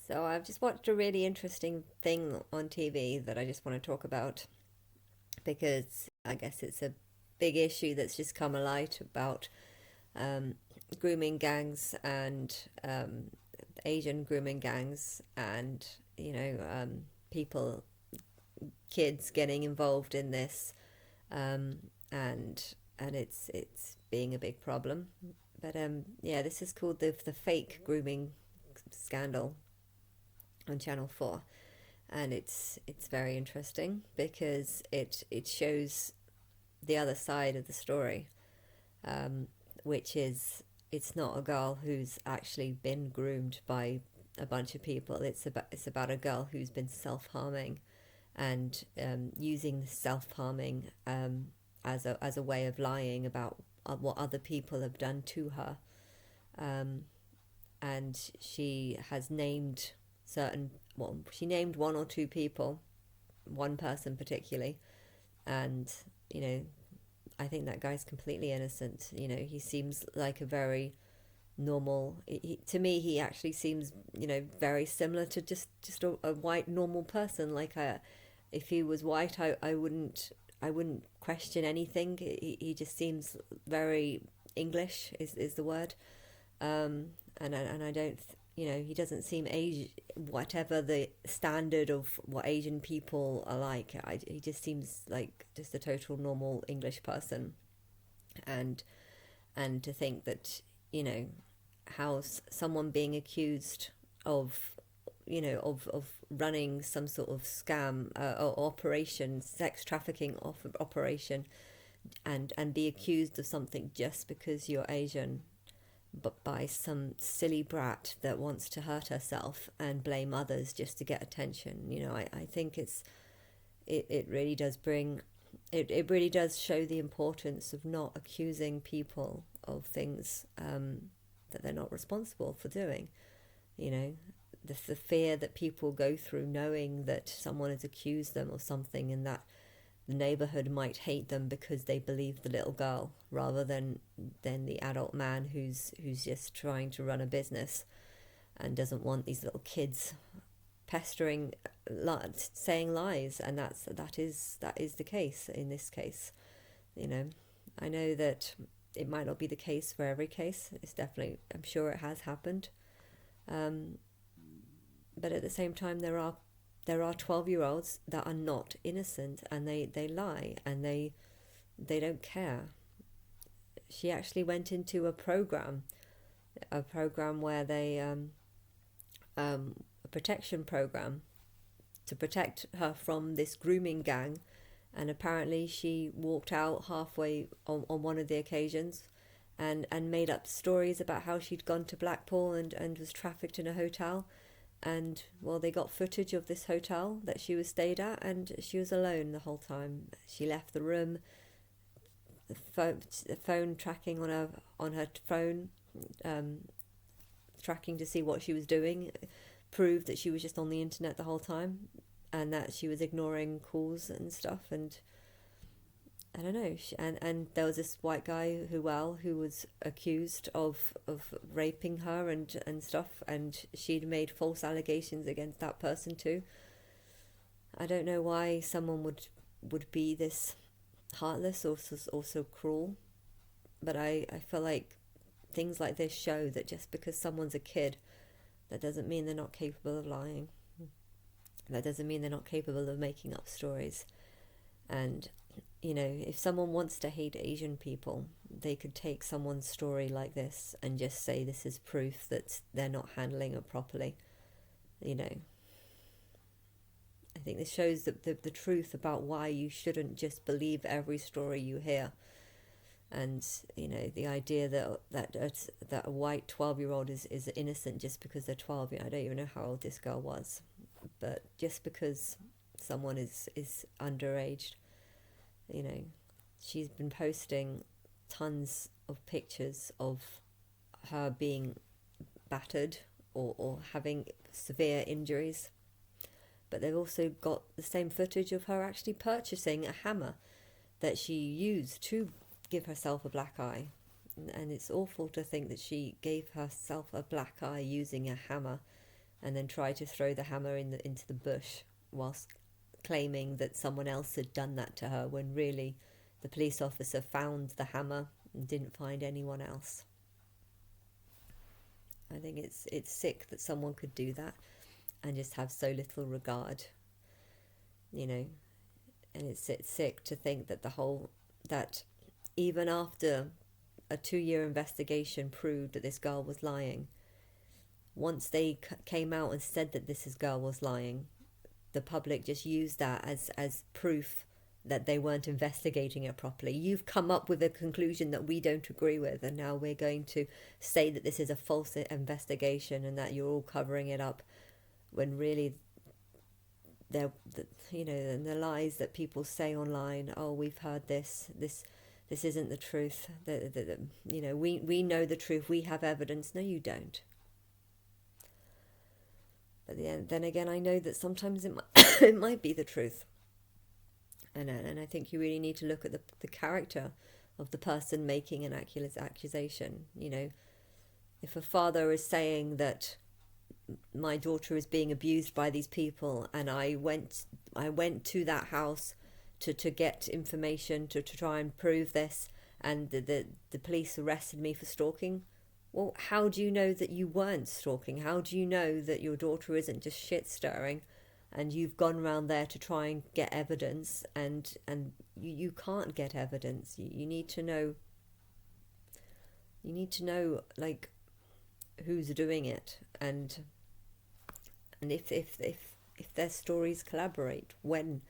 So I've just watched a really interesting thing on TV that I just want to talk about because I guess it's a big issue that's just come alight about um, grooming gangs and Asian grooming gangs and people, kids getting involved in this, um, and it's being a big problem. But yeah, this is called the fake grooming scandal on Channel 4, and it's very interesting because it shows the other side of the story, um, which is it's not a girl who's actually been groomed by a bunch of people. It's about a girl who's been self harming and using the self harming as a way of lying about what other people have done to her. Um, and she has named certain well she named one or two people, one person particularly, and you know I think that guy's completely innocent. He seems like a very normal to me. He actually seems very similar to just a white normal person. Like if he was white, I wouldn't question anything. He just seems very English is the word. um, and I don't, he doesn't seem Asian, whatever the standard of what Asian people are like. He just seems like just a total normal English person, and to think that you know how someone being accused of of running some sort of scam or operation, sex trafficking operation, and be accused of something just because you're Asian, but by some silly brat that wants to hurt herself and blame others just to get attention. I think it really does it really does show the importance of not accusing people of things that they're not responsible for doing. You know, the fear that people go through knowing that someone has accused them of something, and that the neighborhood might hate them because they believe the little girl rather than the adult man who's just trying to run a business and doesn't want these little kids pestering, saying lies. And that is the case in this case. you know I know that it might not be the case for every case. It's definitely, I'm sure it has happened. um, but at the same time, there are 12-year-olds that are not innocent, and they lie, and they don't care. She actually went into a program where they a protection program to protect her from this grooming gang, and apparently she walked out halfway on one of the occasions, and made up stories about how she'd gone to Blackpool and was trafficked in a hotel. And well, they got footage of this hotel that she was stayed at, and she was alone the whole time. She left the room. The phone tracking on her phone, um, tracking to see what she was doing, proved that she was just on the internet the whole time, and that she was ignoring calls and stuff. And I don't know. And there was this white guy who was accused of raping her and stuff, and she'd made false allegations against that person too. I don't know why someone would be this heartless or so cruel, but I feel like things like this show that just because someone's a kid, that doesn't mean they're not capable of lying. That doesn't mean they're not capable of making up stories. And if someone wants to hate Asian people, they could take someone's story like this and just say this is proof that they're not handling it properly. You know, I think this shows the truth about why you shouldn't just believe every story you hear. And the idea that a white 12-year-old is innocent just because they're 12. I don't even know how old this girl was, but just because someone is underage. you know she's been posting tons of pictures of her being battered, or having severe injuries. But they've also got the same footage of her actually purchasing a hammer that she used to give herself a black eye. And it's awful to think that she gave herself a black eye using a hammer and then try to throw the hammer into the bush whilst claiming that someone else had done that to her, when really the police officer found the hammer and didn't find anyone else. I think it's sick that someone could do that and just have so little regard, you know. And it's sick to think that that even after a 2-year investigation proved that this girl was lying, once they came out and said that this girl was lying, the public just used that as proof that they weren't investigating it properly. You've come up with a conclusion that we don't agree with, and now we're going to say that this is a false investigation and that you're all covering it up, when really and the lies that people say online, oh, we've heard this isn't the truth, we know the truth, we have evidence. No, you don't. But then again, I know that sometimes it might be the truth. And I think you really need to look at the character of the person making an accusation. If a father is saying that my daughter is being abused by these people, and I went to that house to get information to try and prove this, and the police arrested me for stalking. Well, how do you know that you weren't stalking? How do you know that your daughter isn't just shit stirring, and you've gone around there to try and get evidence, and you can't get evidence? You need to know. You need to know, like, who's doing it, and if their stories collaborate. When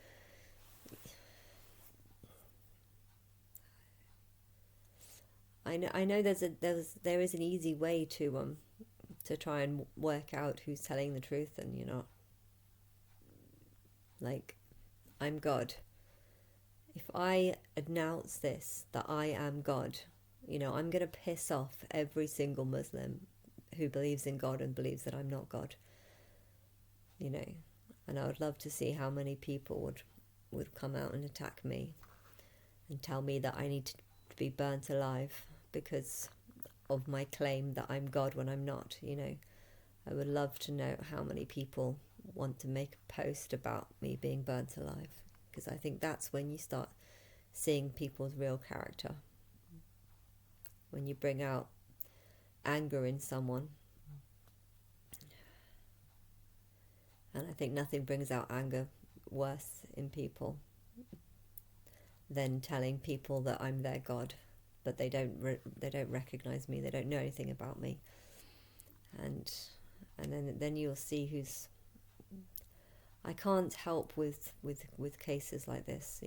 I know there is an easy way to try and work out who's telling the truth and you're not. Like, I'm God. If I announce this, that I am God, I'm going to piss off every single Muslim who believes in God and believes that I'm not God. And I would love to see how many people would come out and attack me and tell me that I need to be burnt alive because of my claim that I'm God when I'm not. I would love to know how many people want to make a post about me being burnt alive, because I think that's when you start seeing people's real character. When you bring out anger in someone. And I think nothing brings out anger worse in people than telling people that I'm their God, but they don't recognize me, they don't know anything about me, and then you'll see who's. I can't help with cases like this.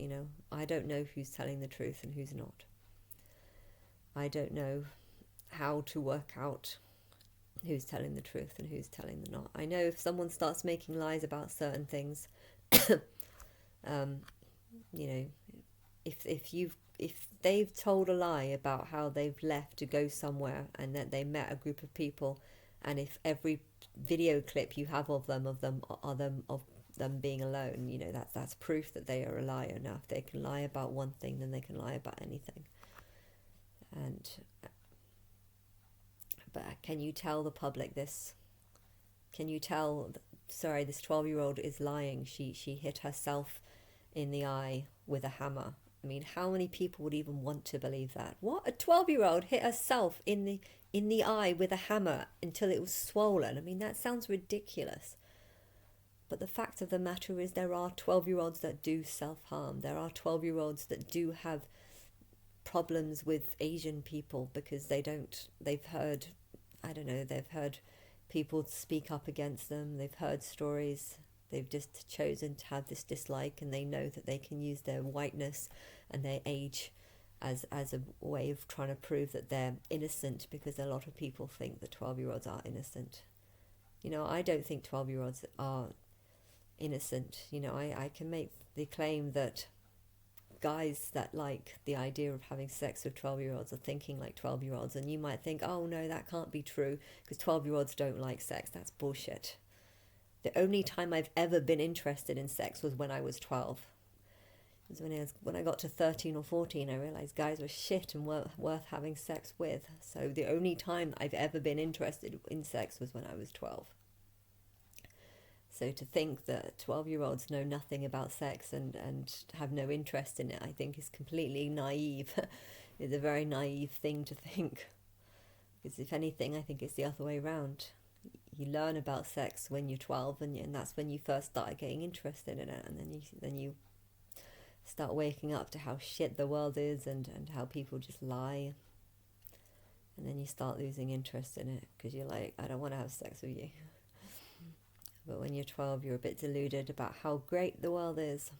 I don't know who's telling the truth and who's not. I don't know how to work out who's telling the truth and who's telling the not. I know if someone starts making lies about certain things, if they've told a lie about how they've left to go somewhere and that they met a group of people, and if every video clip you have of them being alone, that's proof that they are a liar. Now, if they can lie about one thing, then they can lie about anything. But can you tell the public this? Can you tell, sorry, this 12-year-old is lying. She hit herself in the eye with a hammer. I mean, how many people would even want to believe that? What? A 12-year-old hit herself in the eye with a hammer until it was swollen. I mean, that sounds ridiculous. But the fact of the matter is there are 12-year-olds that do self-harm. There are 12-year-olds that do have problems with Asian people because they've heard people speak up against them. They've heard stories. They've just chosen to have this dislike, and they know that they can use their whiteness and their age as a way of trying to prove that they're innocent, because a lot of people think that 12-year-olds are innocent. I don't think 12-year-olds are innocent. I can make the claim that guys that like the idea of having sex with 12-year-olds are thinking like 12-year-olds, and you might think, oh no, that can't be true because 12-year-olds don't like sex. That's bullshit. The only time I've ever been interested in sex was when I was 12. It was when I got to 13 or 14, I realised guys were shit and weren't worth having sex with. So the only time I've ever been interested in sex was when I was 12. So to think that 12-year-olds know nothing about sex and have no interest in it, I think is completely naive. It's a very naive thing to think. Because if anything, I think it's the other way around. You learn about sex when you're 12, and that's when you first start getting interested in it, and then you start waking up to how shit the world is, and how people just lie, and then you start losing interest in it because you're like, I don't want to have sex with you. But when you're 12, you're a bit deluded about how great the world is.